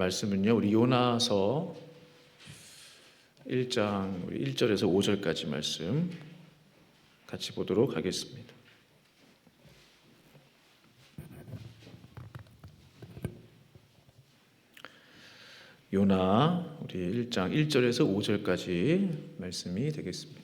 말씀은요, 우리 요나서 1장 1절에서 5절까지 말씀 같이 보도록 하겠습니다. 요나 우리 1장 1절에서 5절까지 말씀이 되겠습니다.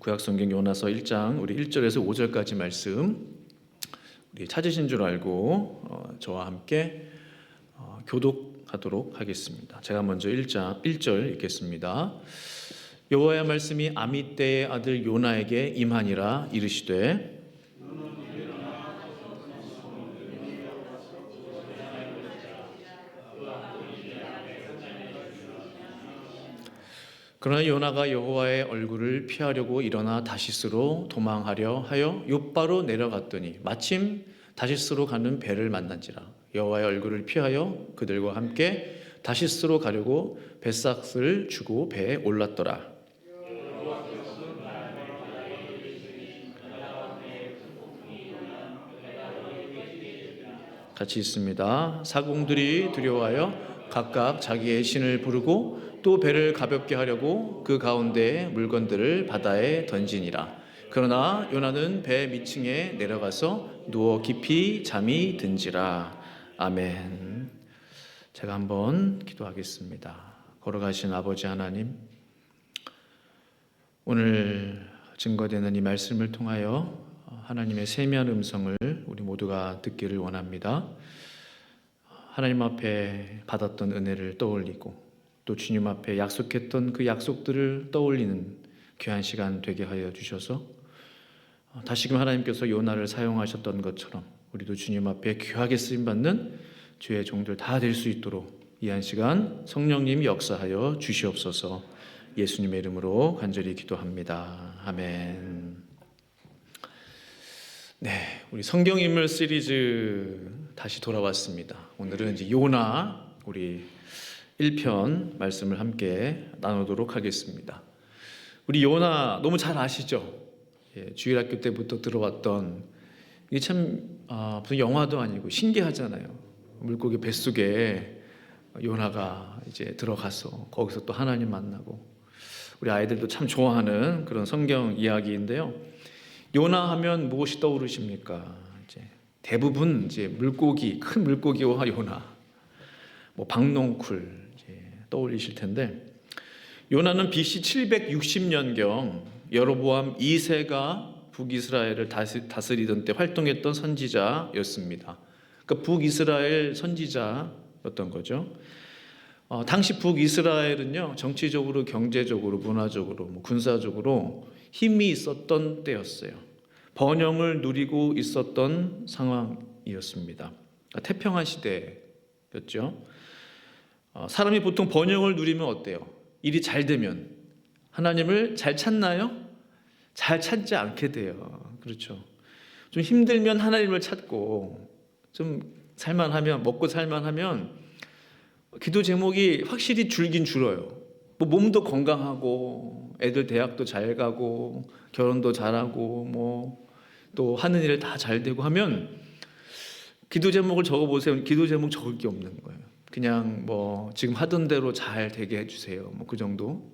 구약성경 요나서 1장 우리 1절에서 5절까지 말씀 우리 찾으신 줄 알고 저와 함께 교독하도록 하겠습니다. 제가 먼저 1장 1절 읽겠습니다. 여호와의 말씀이 아미떼의 아들 요나에게 임하니라. 이르시되 그러나 요나가 여호와의 얼굴을 피하려고 일어나 다시스로 도망하려 하여 욥바로 내려갔더니 마침 다시스로 가는 배를 만난지라. 여호와의 얼굴을 피하여 그들과 함께 다시스로 가려고 뱃삭을 주고 배에 올랐더라. 같이 있습니다. 사공들이 두려워하여 각각 자기의 신을 부르고 또 배를 가볍게 하려고 그 가운데 물건들을 바다에 던지니라. 그러나 요나는 배 밑층에 내려가서 누워 깊이 잠이 든지라. 아멘. 제가 한번 기도하겠습니다. 걸어가신 아버지 하나님, 오늘 증거되는 이 말씀을 통하여 하나님의 세미한 음성을 우리 모두가 듣기를 원합니다. 하나님 앞에 받았던 은혜를 떠올리고 또 주님 앞에 약속했던 그 약속들을 떠올리는 귀한 시간 되게 하여 주셔서 다시금 하나님께서 요나를 사용하셨던 것처럼 우리도 주님 앞에 귀하게 쓰임받는 주의 종들 다 될 수 있도록 이 한 시간 성령님이 역사하여 주시옵소서. 예수님의 이름으로 간절히 기도합니다. 아멘. 네, 우리 성경인물 시리즈 다시 돌아왔습니다. 오늘은 이제 요나 우리 1편 말씀을 함께 나누도록 하겠습니다. 우리 요나 너무 잘 아시죠? 주일학교 때부터 들어왔던 이게 참 무슨 영화도 아니고 신기하잖아요. 물고기 뱃속에 요나가 이제 들어가서 거기서 또 하나님 만나고 우리 아이들도 참 좋아하는 그런 성경 이야기인데요. 요나 하면 무엇이 떠오르십니까? 이제 대부분 이제 물고기, 큰 물고기와 요나, 뭐 박농쿨 떠올리실 텐데, 요나는 BC 760년경 여로보암 2세가 북이스라엘을 다스리던 때 활동했던 선지자였습니다. 그러니까 북이스라엘 선지자였던 거죠. 당시 북이스라엘은요, 정치적으로, 경제적으로, 문화적으로, 군사적으로 힘이 있었던 때였어요. 번영을 누리고 있었던 상황이었습니다. 그러니까 태평한 시대였죠. 사람이 보통 번영을 누리면 어때요? 일이 잘 되면 하나님을 잘 찾나요? 잘 찾지 않게 돼요. 그렇죠. 좀 힘들면 하나님을 찾고 좀 살만하면 먹고 살만하면 기도 제목이 확실히 줄긴 줄어요. 뭐 몸도 건강하고 애들 대학도 잘 가고 결혼도 잘하고 뭐 또 하는 일 다 잘 되고 하면 기도 제목을 적어보세요. 기도 제목 적을 게 없는 거예요. 그냥 뭐 지금 하던 대로 잘 되게 해주세요. 뭐 그 정도.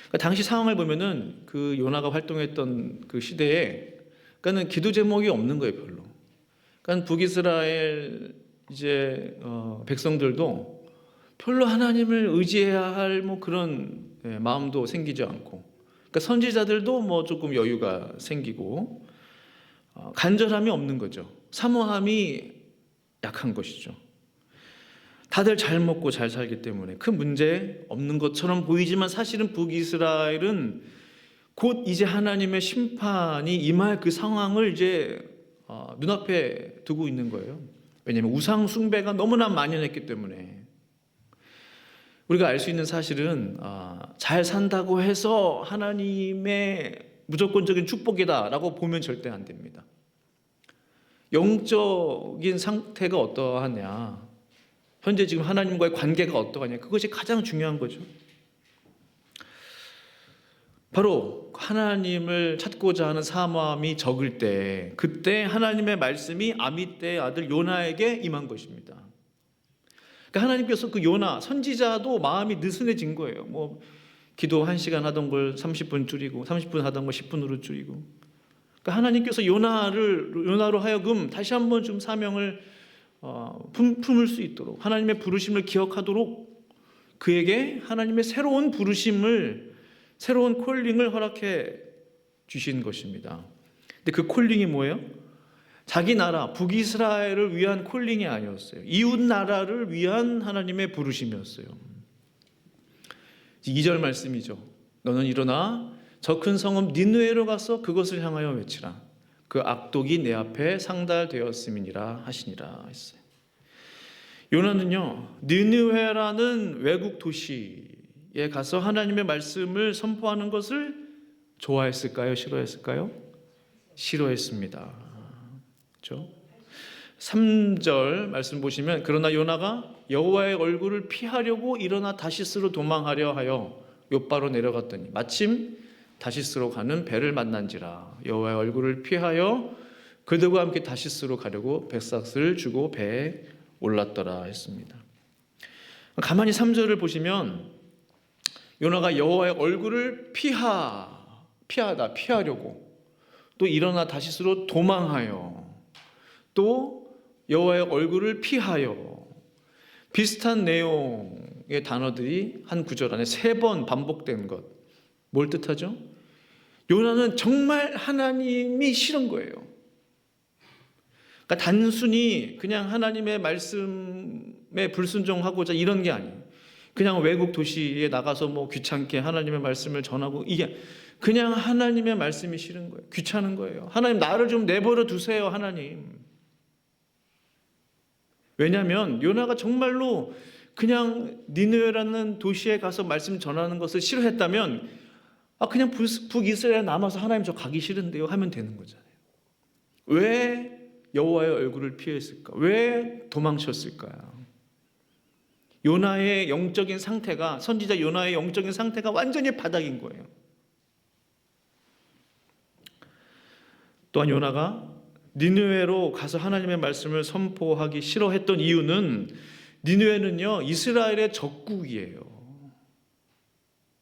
그러니까 당시 상황을 보면은 그 요나가 활동했던 그 시대에, 그러니까는 기도 제목이 없는 거예요, 별로. 그러니까 북이스라엘 이제 백성들도 별로 하나님을 의지해야 할 뭐 그런 마음도 생기지 않고, 그러니까 선지자들도 뭐 조금 여유가 생기고 간절함이 없는 거죠. 사모함이 약한 것이죠. 다들 잘 먹고 잘 살기 때문에 큰 문제 없는 것처럼 보이지만 사실은 북이스라엘은 곧 이제 하나님의 심판이 임할 그 상황을 이제 눈앞에 두고 있는 거예요. 왜냐하면 우상 숭배가 너무나 만연했기 때문에. 우리가 알 수 있는 사실은 잘 산다고 해서 하나님의 무조건적인 축복이다라고 보면 절대 안 됩니다. 영적인 상태가 어떠하냐, 현재 지금 하나님과의 관계가 어떠하냐, 그것이 가장 중요한 거죠. 바로 하나님을 찾고자 하는 사모함이 적을 때, 그때 하나님의 말씀이 아미떼의 아들 요나에게 임한 것입니다. 그러니까 하나님께서 그 요나 선지자도 마음이 느슨해진 거예요. 뭐 기도 1시간 하던 걸 30분 줄이고 30분 하던 걸 10분으로 줄이고. 그러니까 하나님께서 요나로 하여금 다시 한번 좀 사명을 품을 수 있도록, 하나님의 부르심을 기억하도록 그에게 하나님의 새로운 부르심을, 새로운 콜링을 허락해 주신 것입니다. 근데 그 콜링이 뭐예요? 자기 나라 북이스라엘을 위한 콜링이 아니었어요. 이웃 나라를 위한 하나님의 부르심이었어요. 2절 말씀이죠. 너는 일어나 저 큰 성읍 니느웨로 가서 그것을 향하여 외치라. 그 악독이 내 앞에 상달되었음이니라 하시니라 했어요. 요나는요, 니느웨라는 외국 도시에 가서 하나님의 말씀을 선포하는 것을 좋아했을까요? 싫어했을까요? 싫어했습니다. 그렇죠? 3절 말씀 보시면, 그러나 요나가 여호와의 얼굴을 피하려고 일어나 다시스로 도망하려 하여 욥바로 내려갔더니 마침 다시스로 가는 배를 만난지라. 여호와의 얼굴을 피하여 그들과 함께 다시스로 가려고 백삭을 주고 배에 올랐더라 했습니다. 가만히 3절을 보시면 요나가 여호와의 얼굴을 피하려고, 또 일어나 다시스로 도망하여, 또 여호와의 얼굴을 피하여, 비슷한 내용의 단어들이 한 구절 안에 3번 반복된 것. 뭘 뜻하죠? 요나는 정말 하나님이 싫은 거예요. 그러니까 단순히 그냥 하나님의 말씀에 불순종하고자 이런 게 아니에요. 그냥 외국 도시에 나가서 뭐 귀찮게 하나님의 말씀을 전하고, 이게 그냥 하나님의 말씀이 싫은 거예요. 귀찮은 거예요. 하나님, 나를 좀 내버려 두세요, 하나님. 왜냐하면 요나가 정말로 그냥 니느웨라는 도시에 가서 말씀 전하는 것을 싫어했다면, 그냥 북이스라엘에 남아서 하나님 저 가기 싫은데요 하면 되는 거잖아요. 왜 여호와의 얼굴을 피했을까? 왜 도망쳤을까요? 요나의 영적인 상태가, 선지자 요나의 영적인 상태가 완전히 바닥인 거예요. 또한 요나가 니느웨로 가서 하나님의 말씀을 선포하기 싫어했던 이유는, 니느웨는요 이스라엘의 적국이에요.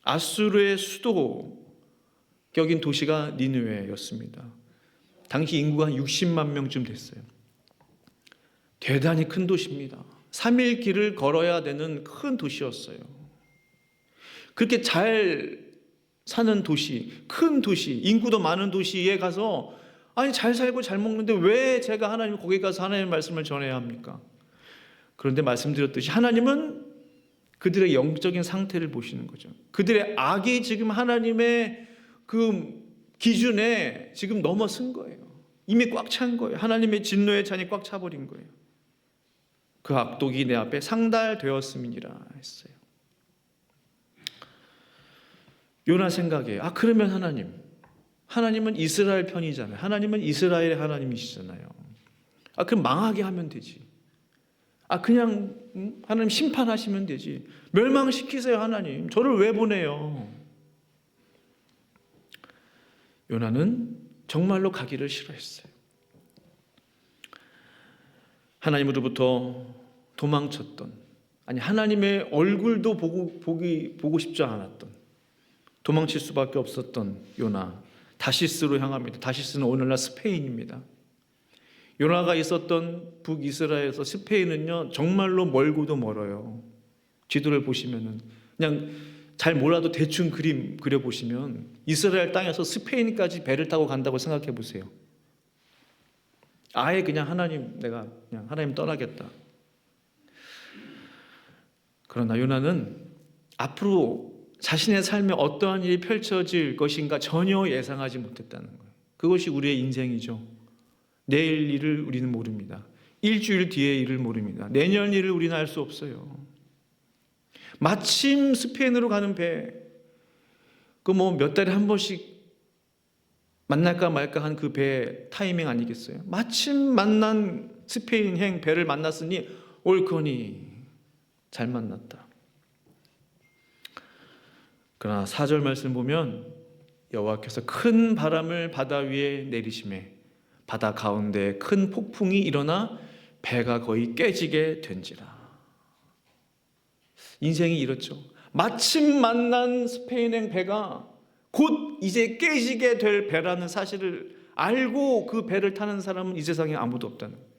아수르의 수도격인 도시가 니느웨였습니다. 당시 인구가 한 60만 명쯤 됐어요. 대단히 큰 도시입니다. 3일 길을 걸어야 되는 큰 도시였어요. 그렇게 잘 사는 도시, 큰 도시, 인구도 많은 도시에 가서 잘 살고 잘 먹는데 왜 제가 하나님 거기 가서 하나님의 말씀을 전해야 합니까? 그런데 말씀드렸듯이 하나님은 그들의 영적인 상태를 보시는 거죠. 그들의 악이 지금 하나님의 그 기준에 지금 넘어선 거예요. 이미 꽉 찬 거예요. 하나님의 진노의 잔이 꽉 차버린 거예요. 그 악독이 내 앞에 상달되었음이니라 했어요. 요나 생각에, 그러면 하나님은 이스라엘 편이잖아요. 하나님은 이스라엘의 하나님이시잖아요. 그럼 망하게 하면 되지. 그냥 하나님 심판하시면 되지. 멸망시키세요, 하나님. 저를 왜 보내요? 요나는 정말로 가기를 싫어했어요. 하나님으로부터 도망쳤던, 하나님의 얼굴도 보고 싶지 않았던, 도망칠 수밖에 없었던 요나, 다시스로 향합니다. 다시스는 오늘날 스페인입니다. 요나가 있었던 북이스라엘에서 스페인은요 정말로 멀고도 멀어요. 지도를 보시면은 그냥 잘 몰라도 대충 그림 그려보시면 이스라엘 땅에서 스페인까지 배를 타고 간다고 생각해 보세요. 아예 그냥 내가 그냥 하나님 떠나겠다. 그러나 요나는 앞으로 자신의 삶에 어떠한 일이 펼쳐질 것인가 전혀 예상하지 못했다는 거예요. 그것이 우리의 인생이죠. 내일 일을 우리는 모릅니다. 일주일 뒤의 일을 모릅니다. 내년 일을 우리는 알 수 없어요. 마침 스페인으로 가는 배, 몇 달에 한 번씩 만날까 말까 한 그 배 타이밍 아니겠어요? 마침 만난 스페인행 배를 만났으니 옳거니 잘 만났다. 그러나 4절 말씀 보면 여호와께서 큰 바람을 바다 위에 내리심에 바다 가운데 큰 폭풍이 일어나 배가 거의 깨지게 된지라. 인생이 이렇죠. 마침 만난 스페인행 배가 곧 이제 깨지게 될 배라는 사실을 알고 그 배를 타는 사람은 이 세상에 아무도 없다는 거예요.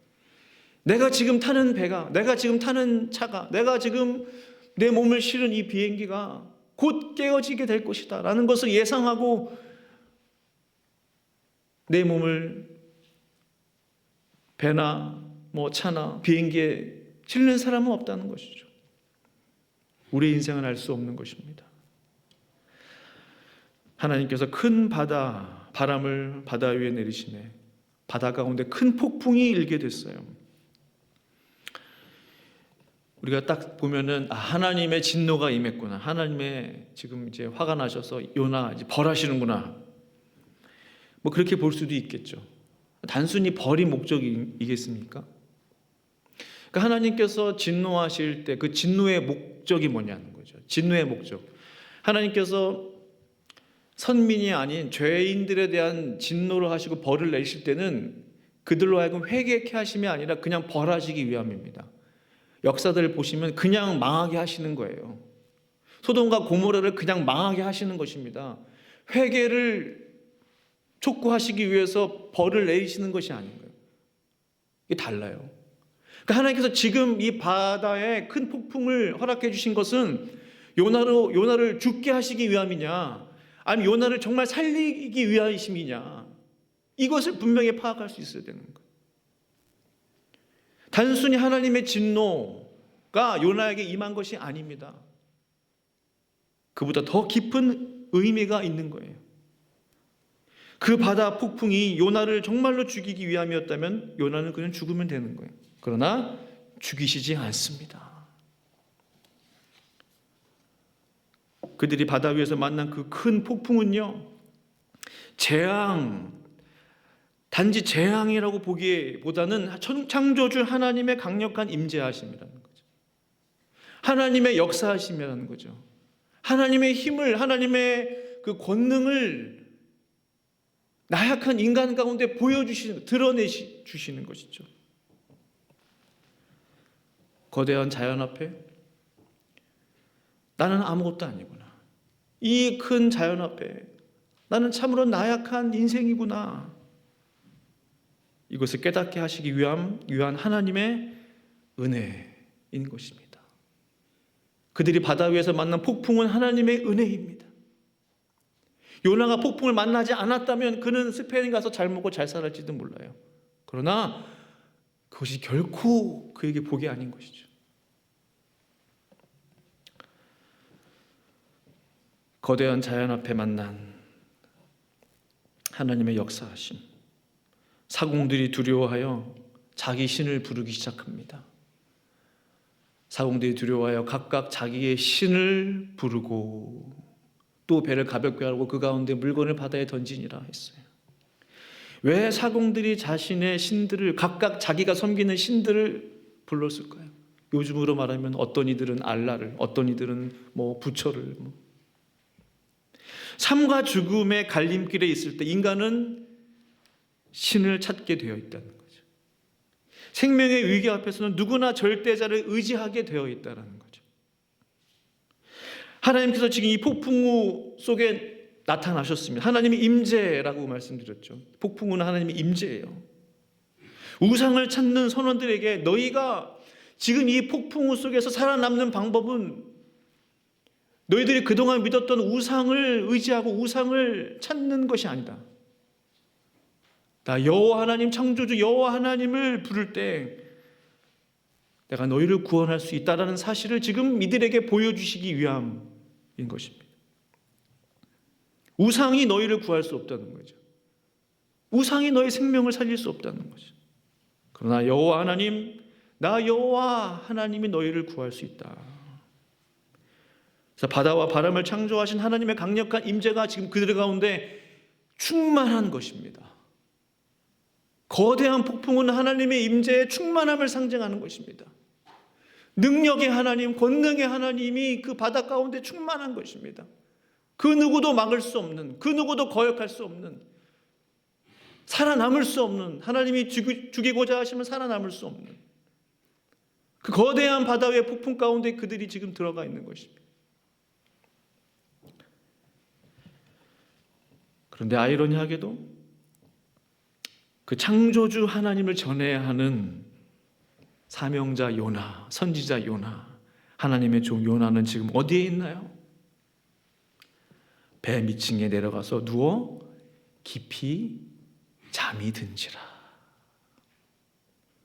내가 지금 타는 배가, 내가 지금 타는 차가, 내가 지금 내 몸을 실은 이 비행기가 곧 깨어지게 될 것이다 라는 것을 예상하고 내 몸을 배나 차나 비행기에 실는 사람은 없다는 것이죠. 우리 인생은 알 수 없는 것입니다. 하나님께서 큰 바람을 바다 위에 내리시네 바다 가운데 큰 폭풍이 일게 됐어요. 우리가 딱 보면은 하나님의 진노가 임했구나. 하나님의 지금 이제 화가 나셔서 요나 이제 벌하시는구나. 그렇게 볼 수도 있겠죠. 단순히 벌이 목적이겠습니까? 그러니까 하나님께서 진노하실 때 그 진노의 목적이 뭐냐는 거죠. 진노의 목적. 하나님께서 선민이 아닌 죄인들에 대한 진노를 하시고 벌을 내실 때는 그들로 하여금 회개케 하심이 아니라 그냥 벌하시기 위함입니다. 역사들을 보시면 그냥 망하게 하시는 거예요. 소돔과 고모라를 그냥 망하게 하시는 것입니다. 회개를 촉구하시기 위해서 벌을 내리시는 것이 아닌 거예요. 이게 달라요. 그러니까 하나님께서 지금 이 바다에 큰 폭풍을 허락해 주신 것은 요나를 죽게 하시기 위함이냐, 아니면 요나를 정말 살리기 위함이냐, 이것을 분명히 파악할 수 있어야 되는 거예요. 단순히 하나님의 진노가 요나에게 임한 것이 아닙니다. 그보다 더 깊은 의미가 있는 거예요. 그 바다 폭풍이 요나를 정말로 죽이기 위함이었다면 요나는 그냥 죽으면 되는 거예요. 그러나 죽이시지 않습니다. 그들이 바다 위에서 만난 그 큰 폭풍은요, 단지 재앙이라고 보기보다는 창조주 하나님의 강력한 임재하심이라는 거죠. 하나님의 역사하심이라는 거죠. 하나님의 힘을, 하나님의 그 권능을 나약한 인간 가운데 드러내주시는 것이죠. 거대한 자연 앞에 나는 아무것도 아니구나. 이 큰 자연 앞에 나는 참으로 나약한 인생이구나. 이것을 깨닫게 하시기 위한 하나님의 은혜인 것입니다. 그들이 바다 위에서 만난 폭풍은 하나님의 은혜입니다. 요나가 폭풍을 만나지 않았다면 그는 스페인 가서 잘 먹고 잘 살았지도 몰라요. 그러나 그것이 결코 그에게 복이 아닌 것이죠. 거대한 자연 앞에 만난 하나님의 역사하심. 사공들이 두려워하여 자기 신을 부르기 시작합니다. 사공들이 두려워하여 각각 자기의 신을 부르고 또 배를 가볍게 하고 그 가운데 물건을 바다에 던지니라 했어요. 왜 사공들이 자신의 신들을, 각각 자기가 섬기는 신들을 불렀을까요? 요즘으로 말하면 어떤 이들은 알라를, 어떤 이들은 부처를. 삶과 죽음의 갈림길에 있을 때 인간은 신을 찾게 되어 있다는 거죠. 생명의 위기 앞에서는 누구나 절대자를 의지하게 되어 있다는 거죠. 하나님께서 지금 이 폭풍우 속에 나타나셨습니다. 하나님의 임재라고 말씀드렸죠. 폭풍우는 하나님의 임재예요. 우상을 찾는 선원들에게 너희가 지금 이 폭풍우 속에서 살아남는 방법은 너희들이 그동안 믿었던 우상을 의지하고 우상을 찾는 것이 아니다. 나 여호와 하나님, 창조주 여호와 하나님을 부를 때 내가 너희를 구원할 수 있다라는 사실을 지금 이들에게 보여주시기 위함인 것입니다. 우상이 너희를 구할 수 없다는 거죠. 우상이 너희 생명을 살릴 수 없다는 거죠. 그러나 여호와 하나님, 나 여호와 하나님이 너희를 구할 수 있다. 그래서 바다와 바람을 창조하신 하나님의 강력한 임재가 지금 그들 가운데 충만한 것입니다. 거대한 폭풍은 하나님의 임재의 충만함을 상징하는 것입니다. 능력의 하나님, 권능의 하나님이 그 바다 가운데 충만한 것입니다. 그 누구도 막을 수 없는, 그 누구도 거역할 수 없는, 살아남을 수 없는, 하나님이 죽이고자 하시면 살아남을 수 없는 그 거대한 바다 위의 폭풍 가운데 그들이 지금 들어가 있는 것입니다. 그런데 아이러니하게도 그 창조주 하나님을 전해야 하는 사명자 요나, 선지자 요나, 하나님의 종 요나는 지금 어디에 있나요? 배 밑층에 내려가서 누워 깊이 잠이 든지라.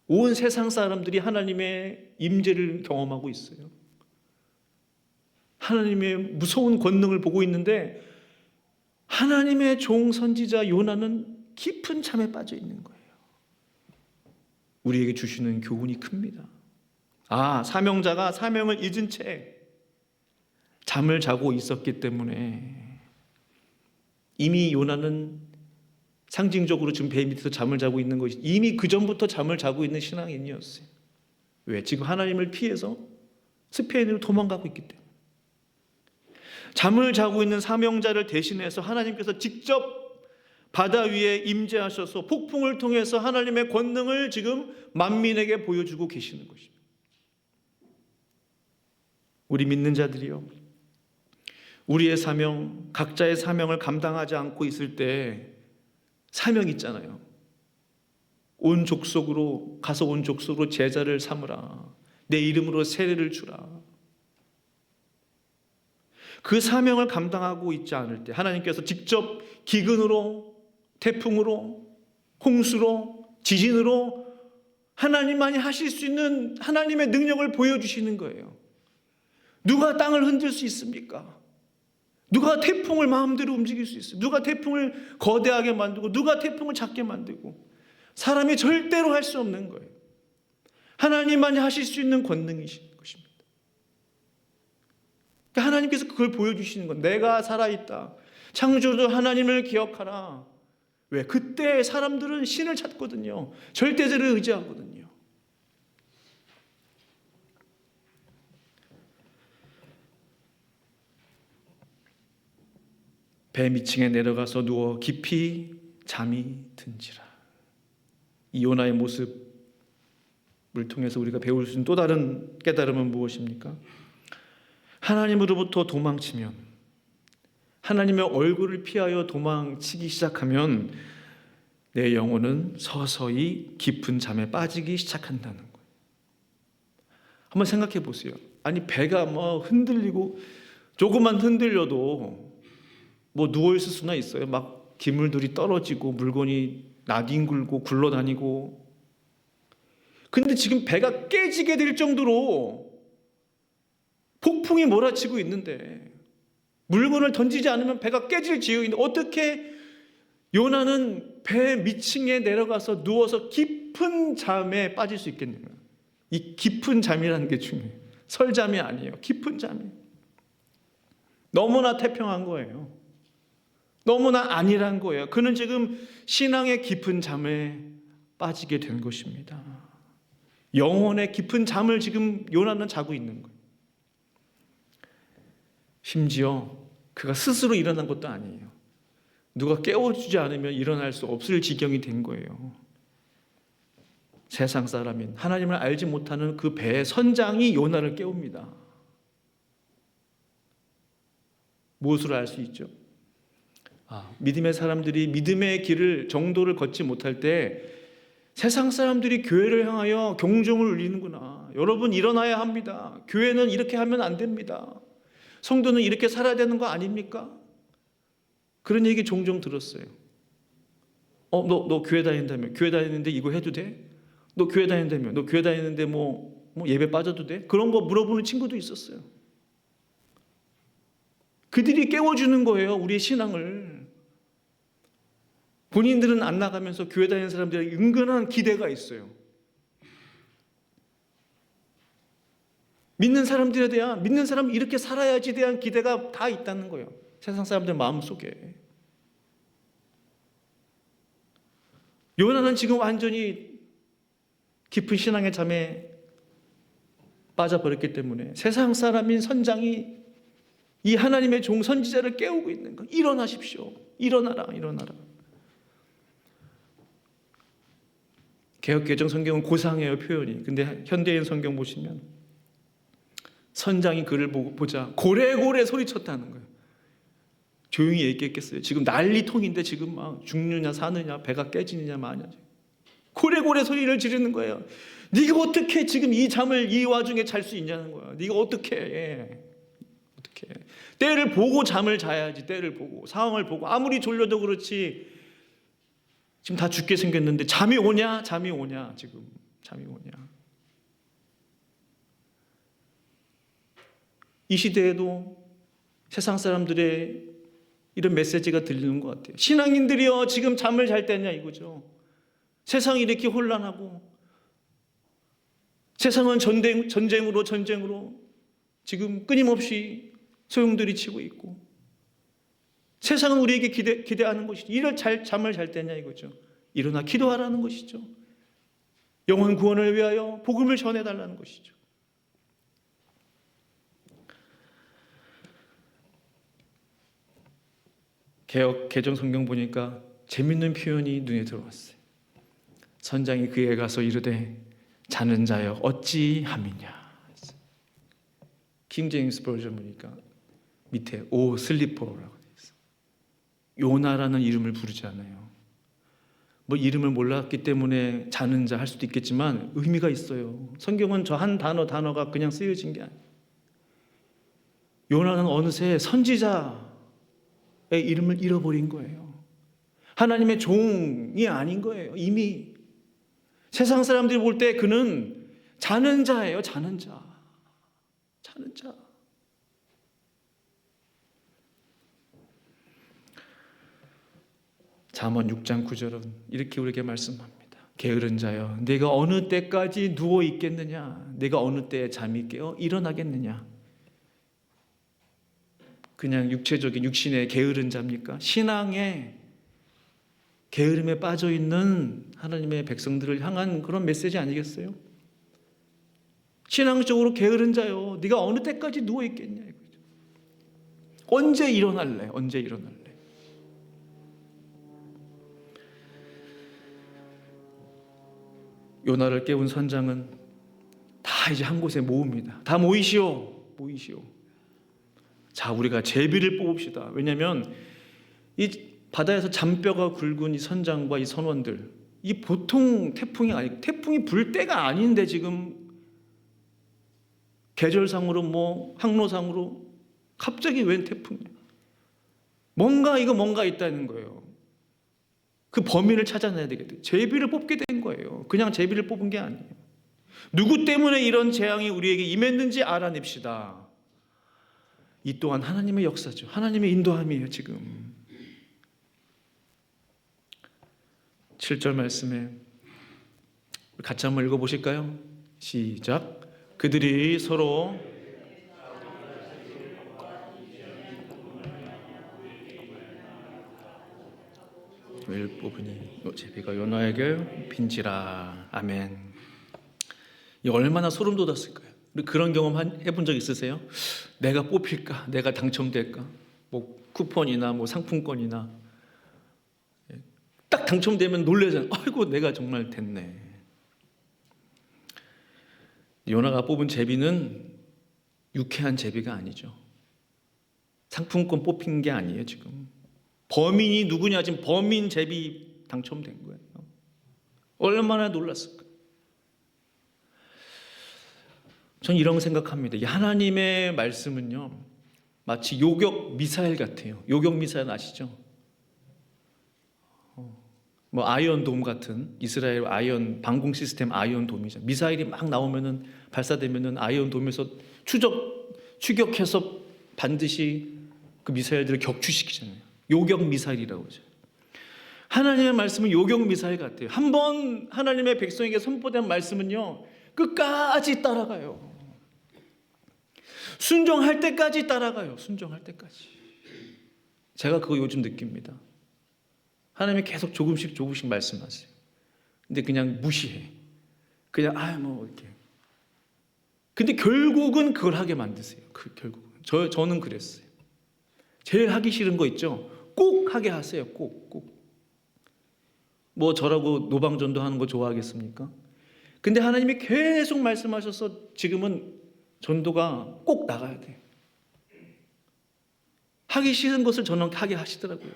온 세상 사람들이 하나님의 임재를 경험하고 있어요. 하나님의 무서운 권능을 보고 있는데 하나님의 종 선지자 요나는 깊은 잠에 빠져 있는 거예요. 우리에게 주시는 교훈이 큽니다. 사명자가 사명을 잊은 채 잠을 자고 있었기 때문에 이미 요나는 상징적으로 지금 배 밑에서 잠을 자고 있는 것이 이미 그 전부터 잠을 자고 있는 신앙인이었어요. 왜? 지금 하나님을 피해서 스페인으로 도망가고 있기 때문에. 잠을 자고 있는 사명자를 대신해서 하나님께서 직접 바다 위에 임재하셔서 폭풍을 통해서 하나님의 권능을 지금 만민에게 보여주고 계시는 것입니다. 우리 믿는 자들이요, 우리의 사명, 각자의 사명을 감당하지 않고 있을 때 사명 있잖아요. 온 족속으로 가서 온 족속으로 제자를 삼으라, 내 이름으로 세례를 주라. 그 사명을 감당하고 있지 않을 때 하나님께서 직접 기근으로, 태풍으로, 홍수로, 지진으로 하나님만이 하실 수 있는 하나님의 능력을 보여주시는 거예요. 누가 땅을 흔들 수 있습니까? 누가 태풍을 마음대로 움직일 수 있어요? 누가 태풍을 거대하게 만들고 누가 태풍을 작게 만들고? 사람이 절대로 할 수 없는 거예요. 하나님만이 하실 수 있는 권능이신 것입니다. 그러니까 하나님께서 그걸 보여주시는 건 내가 살아있다. 창조주 하나님을 기억하라. 왜? 그때 사람들은 신을 찾거든요. 절대자를 의지하거든요. 배 밑층에 내려가서 누워 깊이 잠이 든지라. 이 요나의 모습을 통해서 우리가 배울 수 있는 또 다른 깨달음은 무엇입니까? 하나님으로부터 도망치면, 하나님의 얼굴을 피하여 도망치기 시작하면 내 영혼은 서서히 깊은 잠에 빠지기 시작한다는 거예요. 한번 생각해 보세요. 아니 배가 흔들리고 조금만 흔들려도 누워 있을 수나 있어요. 막 기물들이 떨어지고 물건이 나뒹굴고 굴러다니고. 근데 지금 배가 깨지게 될 정도로 폭풍이 몰아치고 있는데 물건을 던지지 않으면 배가 깨질 지경인데 어떻게 요나는 배 밑층에 내려가서 누워서 깊은 잠에 빠질 수 있겠느냐. 이 깊은 잠이라는 게 중요해요. 설잠이 아니에요. 깊은 잠이. 너무나 태평한 거예요. 너무나 안일한 거예요. 그는 지금 신앙의 깊은 잠에 빠지게 된 것입니다. 영혼의 깊은 잠을 지금 요나는 자고 있는 거예요. 심지어 그가 스스로 일어난 것도 아니에요. 누가 깨워주지 않으면 일어날 수 없을 지경이 된 거예요. 세상 사람인 하나님을 알지 못하는 그 배의 선장이 요나를 깨웁니다. 무엇으로 알 수 있죠? 믿음의 사람들이 믿음의 길을 정도를 걷지 못할 때 세상 사람들이 교회를 향하여 경종을 울리는구나. 여러분 일어나야 합니다. 교회는 이렇게 하면 안 됩니다. 성도는 이렇게 살아야 되는 거 아닙니까? 그런 얘기 종종 들었어요. 너 교회 다닌다며? 교회 다니는데 이거 해도 돼? 너 교회 다닌다며? 너 교회 다니는데 예배 빠져도 돼? 그런 거 물어보는 친구도 있었어요. 그들이 깨워주는 거예요. 우리의 신앙을. 본인들은 안 나가면서 교회 다니는 사람들에게 은근한 기대가 있어요. 믿는 사람들에 대한, 믿는 사람은 이렇게 살아야지에 대한 기대가 다 있다는 거예요. 세상 사람들 마음속에. 요나는 지금 완전히 깊은 신앙의 잠에 빠져버렸기 때문에 세상 사람인 선장이 이 하나님의 종 선지자를 깨우고 있는 거. 일어나십시오. 일어나라, 일어나라. 개역개정 성경은 고상해요, 표현이. 근데 현대인 성경 보시면 선장이 그를 보자 고래고래 소리쳤다는 거예요. 조용히 얘기했겠어요? 지금 난리통인데 지금 막 죽느냐 사느냐 배가 깨지느냐 마냐 고래고래 소리를 지르는 거예요. 네가 어떻게 지금 이 잠을 이 와중에 잘 수 있냐는 거야. 네가 어떻게 해? 어떻게 해? 때를 보고 잠을 자야지. 때를 보고 상황을 보고. 아무리 졸려도 그렇지 지금 다 죽게 생겼는데 잠이 오냐? 잠이 오냐? 지금 잠이 오냐? 이 시대에도 세상 사람들의 이런 메시지가 들리는 것 같아요. 신앙인들이여 지금 잠을 잘 때냐 이거죠. 세상이 이렇게 혼란하고 세상은 전쟁으로 지금 끊임없이 소용돌이 치고 있고 세상은 우리에게 기대하는 것이죠. 이럴 잠을 잘 때냐 이거죠. 일어나 기도하라는 것이죠. 영혼 구원을 위하여 복음을 전해달라는 것이죠. 개역 개정 성경 보니까 재밌는 표현이 눈에 들어왔어요. 선장이 그에 가서 이르되 자는 자여 어찌 함이냐. 킹 제임스 버전 보니까 밑에 오 슬리퍼라고 돼 있어. 요나라는 이름을 부르지 않아요. 뭐 이름을 몰랐기 때문에 자는 자 할 수도 있겠지만 의미가 있어요. 성경은 저 한 단어가 그냥 쓰여진 게 아니에요. 요나는 어느새 선지자의 이름을 잃어버린 거예요. 하나님의 종이 아닌 거예요. 이미 세상 사람들이 볼 때 그는 자는 자예요. 자는 자. 자는 자. 잠언 6장 9절은 이렇게 우리에게 말씀합니다. 게으른 자여 내가 어느 때까지 누워 있겠느냐. 내가 어느 때에 잠이 깨어 일어나겠느냐. 그냥 육체적인 육신의 게으른 자입니까? 신앙의 게으름에 빠져 있는 하나님의 백성들을 향한 그런 메시지 아니겠어요? 신앙적으로 게으른 자요. 네가 어느 때까지 누워 있겠냐 이거죠. 언제 일어날래? 언제 일어날래? 요나를 깨운 선장은 다 이제 한 곳에 모읍니다. 다 모이시오. 자, 우리가 제비를 뽑읍시다. 왜냐하면 이 바다에서 잔뼈가 굵은 이 선장과 이 선원들, 이 보통 태풍이 아니, 태풍이 불 때가 아닌데 지금 계절상으로 뭐 항로상으로 갑자기 웬 태풍이야? 뭔가 있다는 거예요. 그 범인을 찾아내야 되겠대. 제비를 뽑게 된 거예요. 그냥 제비를 뽑은 게 아니에요. 누구 때문에 이런 재앙이 우리에게 임했는지 알아냅시다. 이 또한 하나님의 역사죠. 하나님의 인도함이에요. 지금 7절 말씀에 같이 한번 읽어보실까요? 시작. 그들이 서로 을 뽑으니 제비가 요나에게 빈지라. 아멘. 이 얼마나 소름 돋았을까요? 우리 그런 경험 해본 적 있으세요? 내가 뽑힐까? 내가 당첨될까? 뭐 쿠폰이나 뭐 상품권이나 딱 당첨되면 놀라잖아요. 아이고 내가 정말 됐네. 요나가 뽑은 제비는 유쾌한 제비가 아니죠. 상품권 뽑힌 게 아니에요. 지금 범인이 누구냐, 지금 범인 제비 당첨된 거예요. 얼마나 놀랐을까. 저는 이런 생각합니다. 이 하나님의 말씀은요 마치 요격 미사일 같아요. 요격 미사일 아시죠? 뭐 아이언돔 같은 이스라엘 아이언 방공 시스템 아이언돔이죠. 미사일이 막 나오면은 발사되면은 아이언돔에서 추격해서 반드시 그 미사일들을 격추시키잖아요. 요격 미사일이라고 하죠. 하나님의 말씀은 요격 미사일 같아요. 한번 하나님의 백성에게 선포된 말씀은요 끝까지 따라가요. 순종할 때까지 따라가요. 순종할 때까지. 제가 그거 요즘 느낍니다. 하나님이 계속 조금씩 말씀하세요. 근데 그냥 무시해. 그냥 뭐 이렇게. 근데 결국은 그걸 하게 만드세요. 결국은 저는 그랬어요. 제일 하기 싫은 거 있죠? 꼭 하게 하세요. 꼭. 뭐 저라고 노방전도 하는 거 좋아하겠습니까? 근데 하나님이 계속 말씀하셔서 지금은 전도가 꼭 나가야 돼. 하기 싫은 것을 저는 하게 하시더라고요.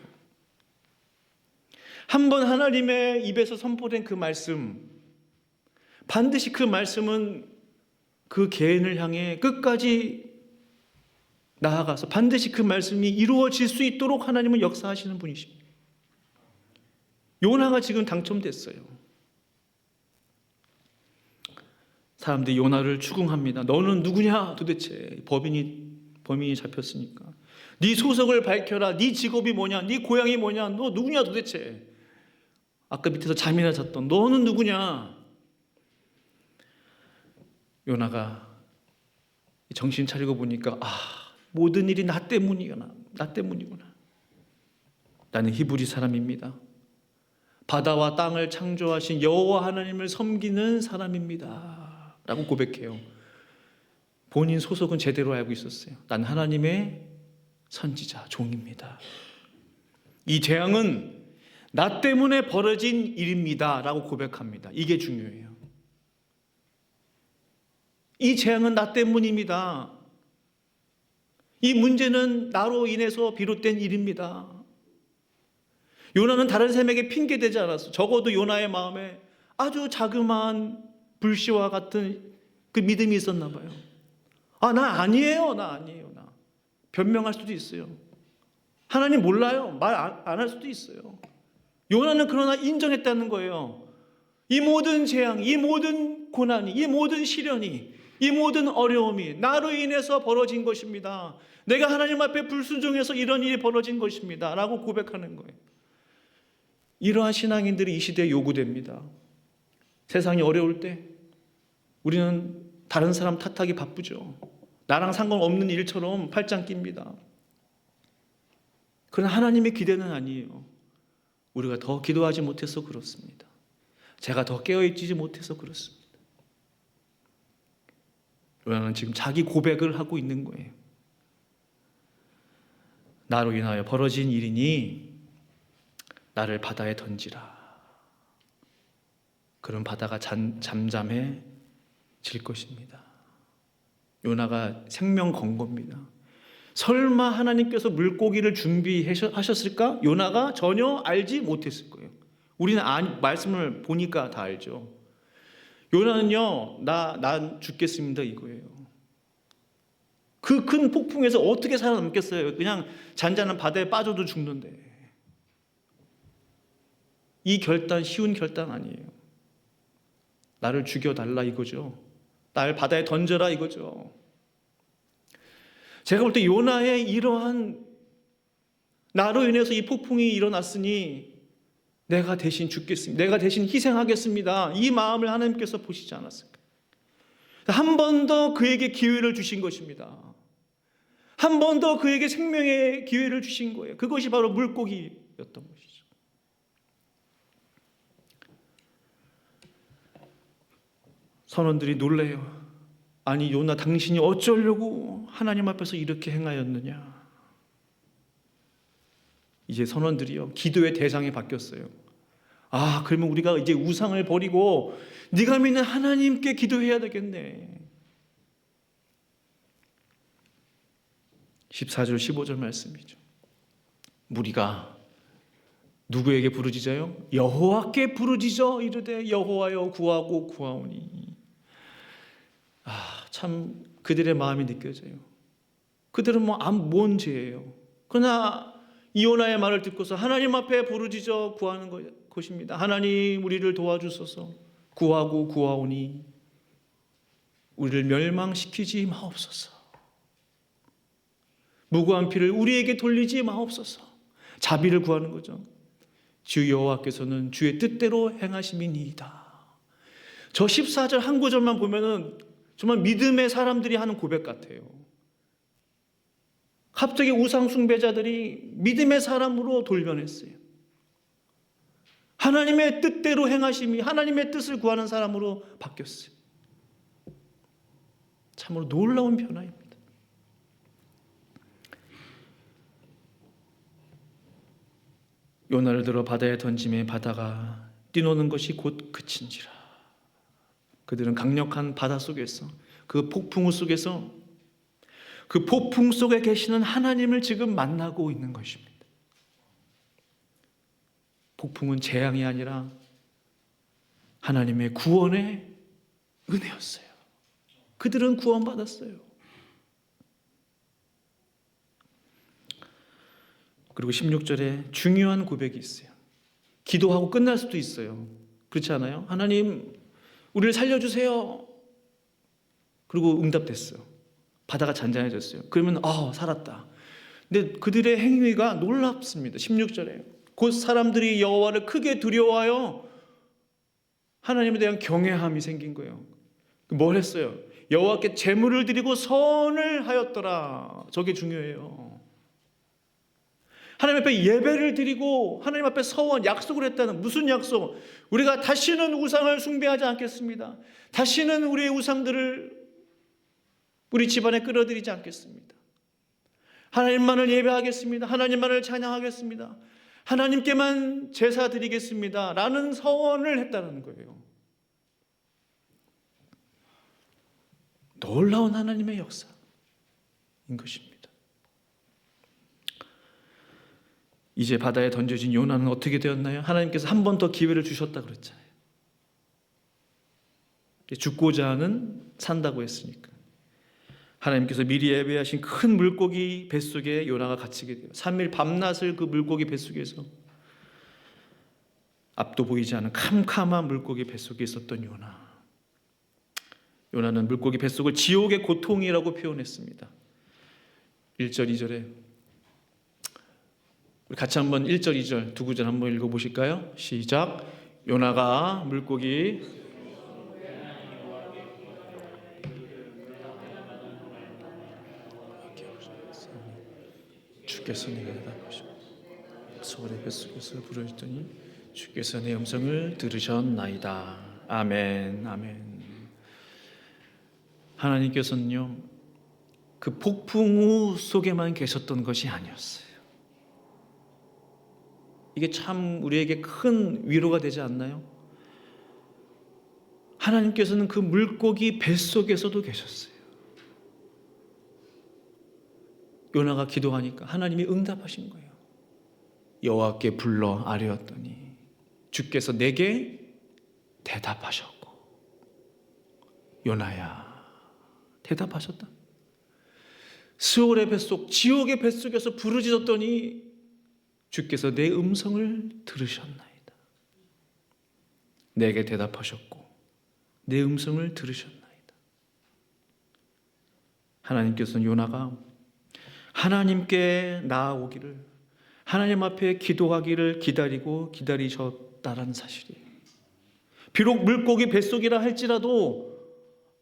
한번 하나님의 입에서 선포된 그 말씀, 반드시 그 말씀은 그 개인을 향해 끝까지 나아가서 반드시 그 말씀이 이루어질 수 있도록 하나님은 역사하시는 분이십니다. 요나가 지금 당첨됐어요. 사람들이 요나를 추궁합니다. 너는 누구냐 도대체. 범인이 잡혔으니까. 네 소속을 밝혀라. 네 직업이 뭐냐. 네 고향이 뭐냐. 너 누구냐 도대체. 아까 밑에서 잠이나 잤던 너는 누구냐. 요나가 정신 차리고 보니까 모든 일이 나 때문이구나. 나는 히브리 사람입니다. 바다와 땅을 창조하신 여호와 하나님을 섬기는 사람입니다. 라고 고백해요. 본인 소속은 제대로 알고 있었어요. 난 하나님의 선지자, 종입니다. 이 재앙은 나 때문에 벌어진 일입니다. 라고 고백합니다. 이게 중요해요. 이 재앙은 나 때문입니다. 이 문제는 나로 인해서 비롯된 일입니다. 요나는 다른 셈에게 핑계대지 않았어. 적어도 요나의 마음에 아주 자그마한 불씨와 같은 그 믿음이 있었나 봐요. 나 아니에요. 변명할 수도 있어요. 하나님 몰라요. 말 안 할 수도 있어요. 요나는 그러나 인정했다는 거예요. 이 모든 재앙, 이 모든 고난이, 이 모든 시련이, 이 모든 어려움이 나로 인해서 벌어진 것입니다. 내가 하나님 앞에 불순종해서 이런 일이 벌어진 것입니다. 라고 고백하는 거예요. 이러한 신앙인들이 이 시대에 요구됩니다. 세상이 어려울 때 우리는 다른 사람 탓하기 바쁘죠. 나랑 상관없는 일처럼 팔짱 낍니다. 그러나 하나님의 기대는 아니에요. 우리가 더 기도하지 못해서 그렇습니다. 제가 더 깨어있지 못해서 그렇습니다. 요나는 지금 자기 고백을 하고 있는 거예요. 나로 인하여 벌어진 일이니 나를 바다에 던지라. 그럼 바다가 잠잠해질 것입니다. 요나가 생명 건 겁니다. 설마 하나님께서 물고기를 준비하셨을까? 요나가 전혀 알지 못했을 거예요. 우리는 말씀을 보니까 다 알죠. 요나는요, 난 죽겠습니다 이거예요. 그 큰 폭풍에서 어떻게 살아남겠어요? 그냥 잔잔한 바다에 빠져도 죽는데. 이 결단 쉬운 결단 아니에요. 나를 죽여달라 이거죠. 날 바다에 던져라 이거죠. 제가 볼 때 요나의 이러한 나로 인해서 이 폭풍이 일어났으니 내가 대신 죽겠습니다. 내가 대신 희생하겠습니다. 이 마음을 하나님께서 보시지 않았을까? 한 번 더 그에게 기회를 주신 것입니다. 한 번 더 그에게 생명의 기회를 주신 거예요. 그것이 바로 물고기였던 것이죠. 선원들이 놀래요. 아니 요나 당신이 어쩌려고 하나님 앞에서 이렇게 행하였느냐. 이제 선원들이요 기도의 대상이 바뀌었어요. 그러면 우리가 이제 우상을 버리고 네가 믿는 하나님께 기도해야 되겠네. 14절 15절 말씀이죠. 무리가 누구에게 부르짖어요? 여호와께 부르짖어 이르되 여호와여 구하고 구하오니. 참 그들의 마음이 느껴져요. 그들은 뭔 죄예요. 그러나 이오나의 말을 듣고서 하나님 앞에 부르짖어 구하는 것입니다. 하나님 우리를 도와주소서. 구하고 구하오니 우리를 멸망시키지 마옵소서. 무고한 피를 우리에게 돌리지 마옵소서. 자비를 구하는 거죠. 주 여호와께서는 주의 뜻대로 행하심이니이다. 저 14절 한 구절만 보면은 정말 믿음의 사람들이 하는 고백 같아요. 갑자기 우상 숭배자들이 믿음의 사람으로 돌변했어요. 하나님의 뜻대로 행하심이 하나님의 뜻을 구하는 사람으로 바뀌었어요. 참으로 놀라운 변화입니다. 요나를 들어 바다에 던짐에 바다가 뛰노는 것이 곧 그친지라. 그들은 강력한 바다 속에서, 그 폭풍 속에서, 그 폭풍 속에 계시는 하나님을 지금 만나고 있는 것입니다. 폭풍은 재앙이 아니라 하나님의 구원의 은혜였어요. 그들은 구원받았어요. 그리고 16절에 중요한 고백이 있어요. 기도하고 끝날 수도 있어요. 그렇지 않아요? 하나님, 우리를 살려주세요. 그리고 응답됐어요. 바다가 잔잔해졌어요. 그러면 살았다. 근데 그들의 행위가 놀랍습니다. 16절에 곧 사람들이 여호와를 크게 두려워하여 하나님에 대한 경외함이 생긴 거예요. 뭘 했어요? 여호와께 제물을 드리고 선을 하였더라. 저게 중요해요. 하나님 앞에 예배를 드리고 하나님 앞에 서원, 약속을 했다는, 무슨 약속? 우리가 다시는 우상을 숭배하지 않겠습니다. 다시는 우리의 우상들을 우리 집안에 끌어들이지 않겠습니다. 하나님만을 예배하겠습니다. 하나님만을 찬양하겠습니다. 하나님께만 제사 드리겠습니다. 라는 서원을 했다는 거예요. 놀라운 하나님의 역사인 것입니다. 이제 바다에 던져진 요나는 어떻게 되었나요? 하나님께서 한 번 더 기회를 주셨다 그랬잖아요. 죽고자 하는 산다고 했으니까. 하나님께서 미리 예배하신 큰 물고기 뱃속에 요나가 갇히게 돼요. 3일 밤낮을 그 물고기 뱃속에서, 앞도 보이지 않은 캄캄한 물고기 뱃속에 있었던 요나. 요나는 물고기 뱃속을 지옥의 고통이라고 표현했습니다. 1절 2절에 우리 같이 한번 1절 2절 두 구절 한번 읽어보실까요? 시작. 요나가 물고기 주께서 내게 대답하시고 소울의 뱃속에서 부르짖더니 주께서 내 음성을 들으셨나이다. 아멘. 아멘. 하나님께서는요, 그 폭풍우 속에만 계셨던 것이 아니었어요. 이게 참 우리에게 큰 위로가 되지 않나요? 하나님께서는 그 물고기 뱃속에서도 계셨어요. 요나가 기도하니까 하나님이 응답하신 거예요. 여호와께 불러 아뢰었더니 주께서 내게 대답하셨고, 요나야, 대답하셨다. 스올의 뱃속, 지옥의 뱃속에서 부르짖었더니 주께서 내 음성을 들으셨나이다. 내게 대답하셨고 내 음성을 들으셨나이다. 하나님께서는 요나가 하나님께 나아오기를, 하나님 앞에 기도하기를 기다리셨다라는 사실이에요. 비록 물고기 뱃속이라 할지라도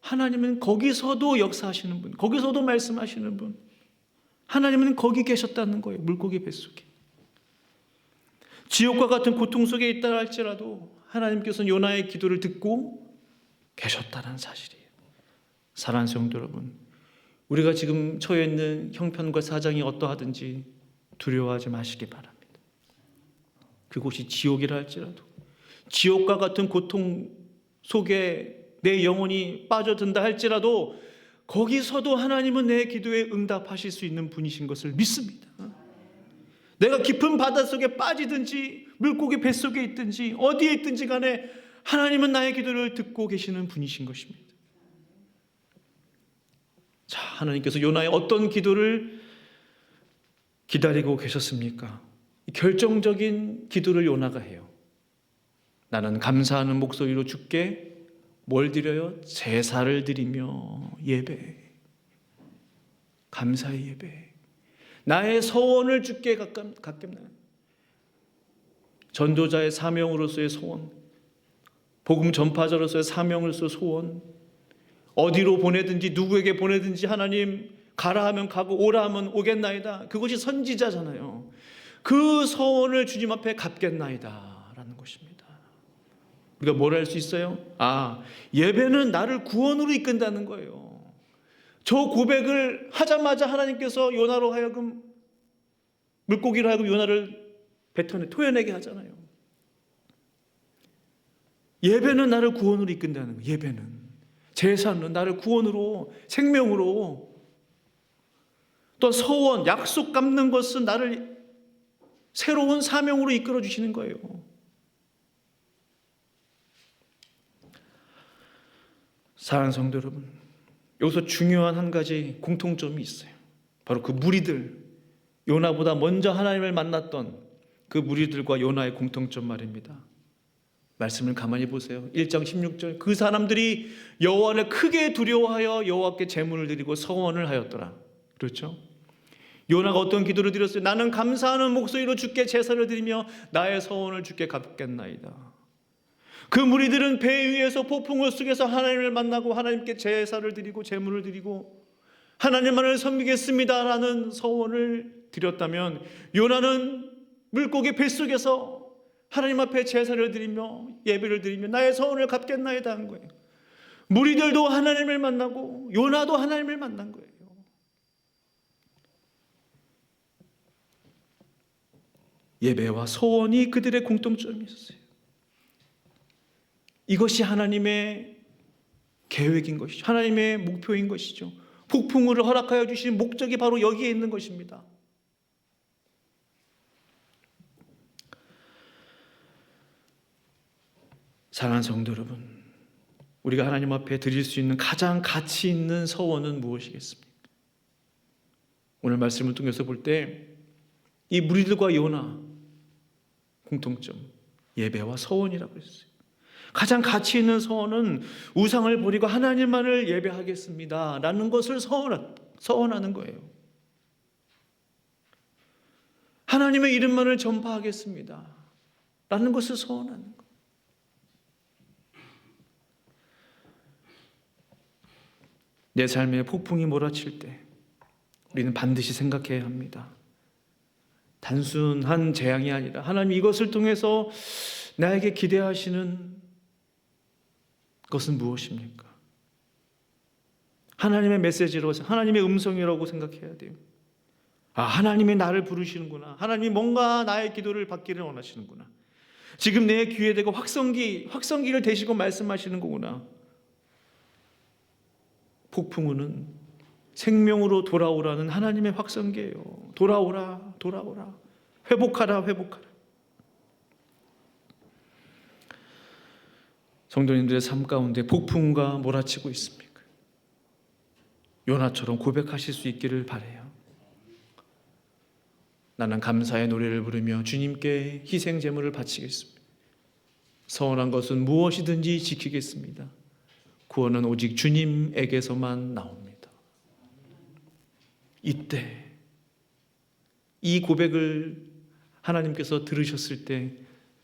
하나님은 거기서도 역사하시는 분, 거기서도 말씀하시는 분, 하나님은 거기 계셨다는 거예요. 물고기 뱃속에. 지옥과 같은 고통 속에 있다 할지라도 하나님께서는 요나의 기도를 듣고 계셨다는 사실이에요. 사랑하는 성도 여러분, 우리가 지금 처해 있는 형편과 사정이 어떠하든지 두려워하지 마시기 바랍니다. 그곳이 지옥이라 할지라도, 지옥과 같은 고통 속에 내 영혼이 빠져든다 할지라도 거기서도 하나님은 내 기도에 응답하실 수 있는 분이신 것을 믿습니다. 내가 깊은 바닷속에 빠지든지 물고기 뱃속에 있든지 어디에 있든지 간에 하나님은 나의 기도를 듣고 계시는 분이신 것입니다. 자, 하나님께서 요나의 어떤 기도를 기다리고 계셨습니까? 결정적인 기도를 요나가 해요. 나는 감사하는 목소리로 주께 뭘 드려요? 제사를 드리며 예배. 감사의 예배. 나의 서원을 주께 갖겠나요? 전도자의 사명으로서의 소원, 복음 전파자로서의 사명으로서의 소원, 어디로 보내든지 누구에게 보내든지 하나님 가라 하면 가고 오라 하면 오겠나이다. 그것이 선지자잖아요. 그 서원을 주님 앞에 갚겠나이다 라는 것입니다. 우리가 뭘 할 수 있어요? 예배는 나를 구원으로 이끈다는 거예요. 저 고백을 하자마자 하나님께서 요나로 하여금, 물고기로 하여금 요나를 토해내게 하잖아요. 예배는 나를 구원으로 이끈다는 거예요. 예배는. 제사는 나를 구원으로, 생명으로, 또 서원, 약속 갚는 것은 나를 새로운 사명으로 이끌어 주시는 거예요. 사랑하는 성도 여러분, 여기서 중요한 한 가지 공통점이 있어요. 바로 그 무리들, 요나보다 먼저 하나님을 만났던 그 무리들과 요나의 공통점 말입니다. 말씀을 가만히 보세요. 1장 16절, 그 사람들이 여호와를 크게 두려워하여 여호와께 제물을 드리고 서원을 하였더라. 그렇죠? 요나가 어떤 기도를 드렸어요? 나는 감사하는 목소리로 주께 제사를 드리며 나의 서원을 주께 갚겠나이다. 그 무리들은 배 위에서 폭풍우 속에서 하나님을 만나고 하나님께 제사를 드리고 제물을 드리고 하나님만을 섬기겠습니다라는 서원을 드렸다면, 요나는 물고기 뱃속에서 하나님 앞에 제사를 드리며 예배를 드리며 나의 서원을 갚겠나이다 한 거예요. 무리들도 하나님을 만나고 요나도 하나님을 만난 거예요. 예배와 서원이 그들의 공통점이 있었어요. 이것이 하나님의 계획인 것이죠. 하나님의 목표인 것이죠. 폭풍우를 허락하여 주신 목적이 바로 여기에 있는 것입니다. 사랑하는 성도 여러분, 우리가 하나님 앞에 드릴 수 있는 가장 가치 있는 서원은 무엇이겠습니까? 오늘 말씀을 통해서 볼 때 이 무리들과 요나 공통점, 예배와 서원이라고 했어요. 가장 가치 있는 서원은 우상을 버리고 하나님만을 예배하겠습니다 라는 것을 서원하는 거예요. 하나님의 이름만을 전파하겠습니다 라는 것을 서원하는 거예요. 내 삶에 폭풍이 몰아칠 때 우리는 반드시 생각해야 합니다. 단순한 재앙이 아니라 하나님 이것을 통해서 나에게 기대하시는 것은 무엇입니까? 하나님의 메시지로, 하나님의 음성이라고 생각해야 돼요. 아, 하나님이 나를 부르시는구나. 하나님이 뭔가 나의 기도를 받기를 원하시는구나. 지금 내 귀에 대고 확성기를 대시고 말씀하시는 거구나. 폭풍우는 생명으로 돌아오라는 하나님의 확성기예요. 돌아오라, 돌아오라. 회복하라, 회복하라. 성도님들의 삶 가운데 폭풍우가 몰아치고 있습니까? 요나처럼 고백하실 수 있기를 바라요. 나는 감사의 노래를 부르며 주님께 희생 제물을 바치겠습니다. 서원한 것은 무엇이든지 지키겠습니다. 구원은 오직 주님에게서만 나옵니다. 이때 이 고백을 하나님께서 들으셨을 때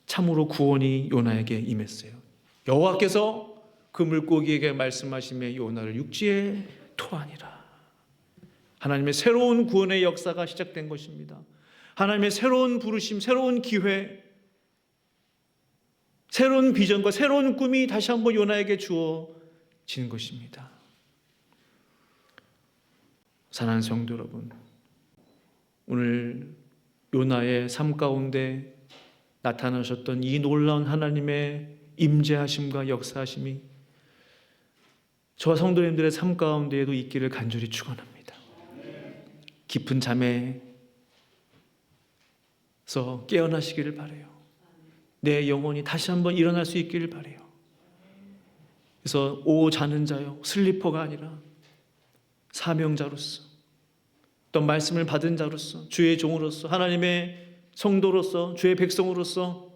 참으로 구원이 요나에게 임했어요. 여호와께서 그 물고기에게 말씀하시며 요나를 육지에 토하니라. 하나님의 새로운 구원의 역사가 시작된 것입니다. 하나님의 새로운 부르심, 새로운 기회, 새로운 비전과 새로운 꿈이 다시 한번 요나에게 주어지는 것입니다. 사랑하는 성도 여러분, 오늘 요나의 삶 가운데 나타나셨던 이 놀라운 하나님의 임재하심과 역사하심이 저와 성도님들의 삶 가운데에도 있기를 간절히 축원합니다. 깊은 잠에서 깨어나시기를 바라요. 내 영혼이 다시 한번 일어날 수 있기를 바라요. 그래서 오 자는 자요, 슬리퍼가 아니라 사명자로서, 또 말씀을 받은 자로서, 주의 종으로서, 하나님의 성도로서, 주의 백성으로서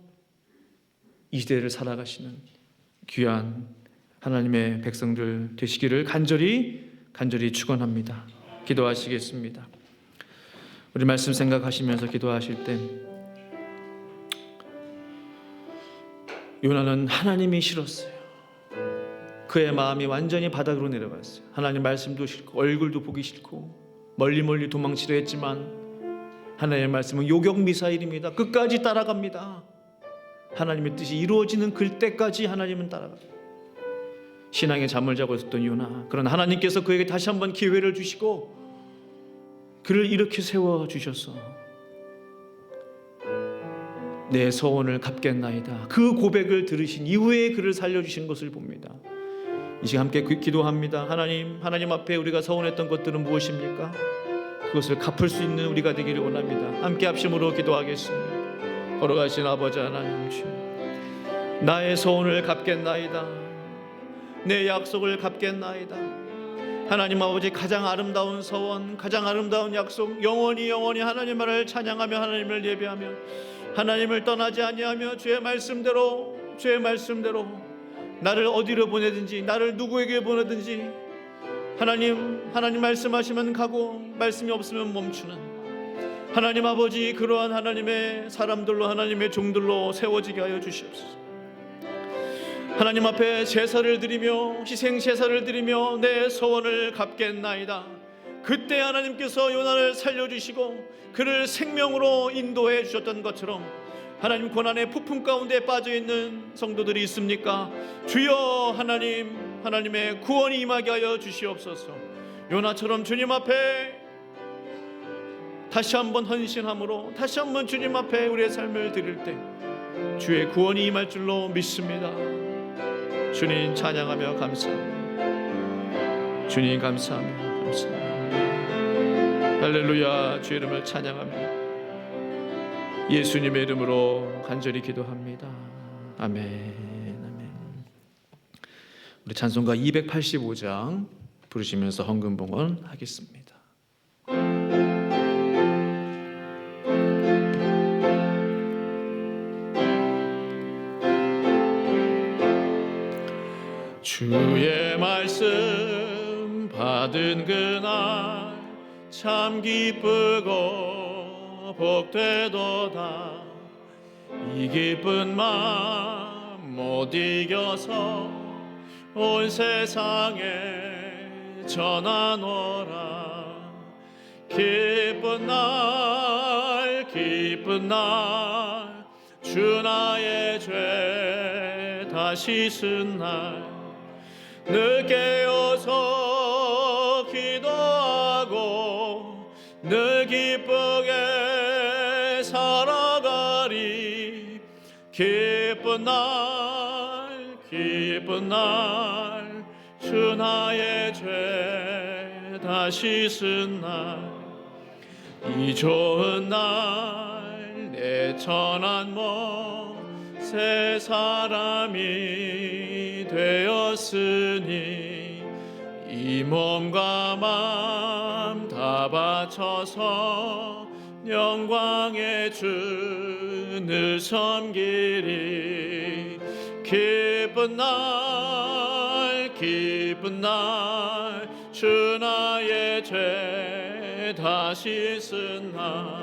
이 시대를 살아가시는 귀한 하나님의 백성들 되시기를 간절히 축원합니다. 기도하시겠습니다. 우리 말씀 생각하시면서 기도하실 때, 요나는 하나님이 싫었어요. 그의 마음이 완전히 바닥으로 내려갔어요. 하나님 말씀도 싫고 얼굴도 보기 싫고 멀리 도망치려 했지만 하나님의 말씀은 요격 미사일입니다. 끝까지 따라갑니다. 하나님의 뜻이 이루어지는 그때까지 하나님은 따라갑니다. 신앙의 잠을 자고 있었던 요나, 그러나 하나님께서 그에게 다시 한번 기회를 주시고 그를 이렇게 세워주셔서 내 소원을 갚겠나이다. 그 고백을 들으신 이후에 그를 살려주신 것을 봅니다. 이 시간 함께 기도합니다. 하나님 앞에 우리가 서원했던 것들은 무엇입니까? 그것을 갚을 수 있는 우리가 되기를 원합니다. 함께 합심으로 기도하겠습니다. 걸어가신 아버지 하나님 주여, 나의 소원을 갚겠나이다. 내 약속을 갚겠나이다. 하나님 아버지, 가장 아름다운 소원, 가장 아름다운 약속, 영원히 하나님을 찬양하며 하나님을 예배하며 하나님을 떠나지 아니하며 주의 말씀대로 나를 어디로 보내든지, 나를 누구에게 보내든지 하나님 말씀하시면 가고 말씀이 없으면 멈추는 하나님 아버지, 그러한 하나님의 사람들로, 하나님의 종들로 세워지게 하여 주시옵소서. 하나님 앞에 제사를 드리며 희생 제사를 드리며 내 소원을 갚겠나이다. 그때 하나님께서 요나를 살려주시고 그를 생명으로 인도해 주셨던 것처럼 하나님, 고난의 폭풍 가운데 빠져있는 성도들이 있습니까? 주여, 하나님의 구원이 임하게 하여 주시옵소서. 요나처럼 주님 앞에 다시 한번 헌신함으로 다시 한번 주님 앞에 우리의 삶을 드릴 때 주의 구원이 임할 줄로 믿습니다. 주님 찬양하며 감사합니다. 주님 감사합니다. 할렐루야. 주의 이름을 찬양하며 예수님의 이름으로 간절히 기도합니다. 아멘. 우리 찬송가 285장 부르시면서 헌금봉헌 하겠습니다. 주의 말씀 받은 그날 참 기쁘고 복되도다. 이 기쁜 마음 못 이겨서 온 세상에 전하노라. 기쁜 날 주 나의 죄 다 씻은 날 늦게 어서 기도하고 늘 기쁘게 살아가리. 기쁜 날 주 나의 죄 다 씻은 날 이 좋은 날 내 천한 새 사람이 되었으니 이 몸과 마음 다 바쳐서 영광의 주를 섬기리. 기쁜 날 주 나의 죄 다 씻은 날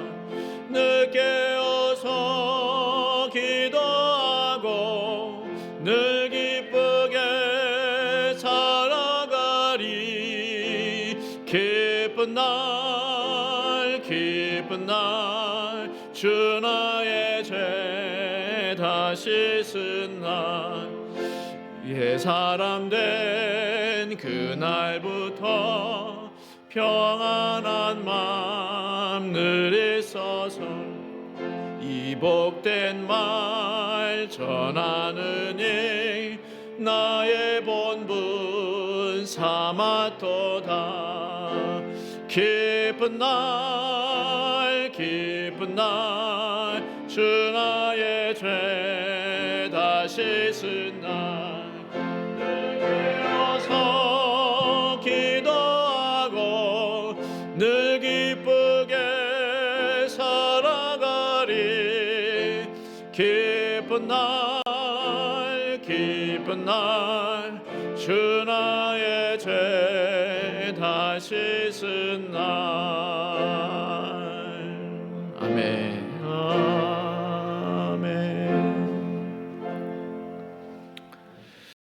늦게 어서 기도하고 늘 기쁘게 살아가리. 기쁜 날 주 나의 죄 다 씻은 날 예 사람 된 그날부터 평안한 마음 늘 있어서 이 복된 말 전하느니 나의 본분 삼았도다. 기쁜 날 주 나의 죄 다 씻은 날 늘 깨어서 기도하고 늘 기쁘게 살아가리. 기쁜 날 주 나의 죄 다 씻은 날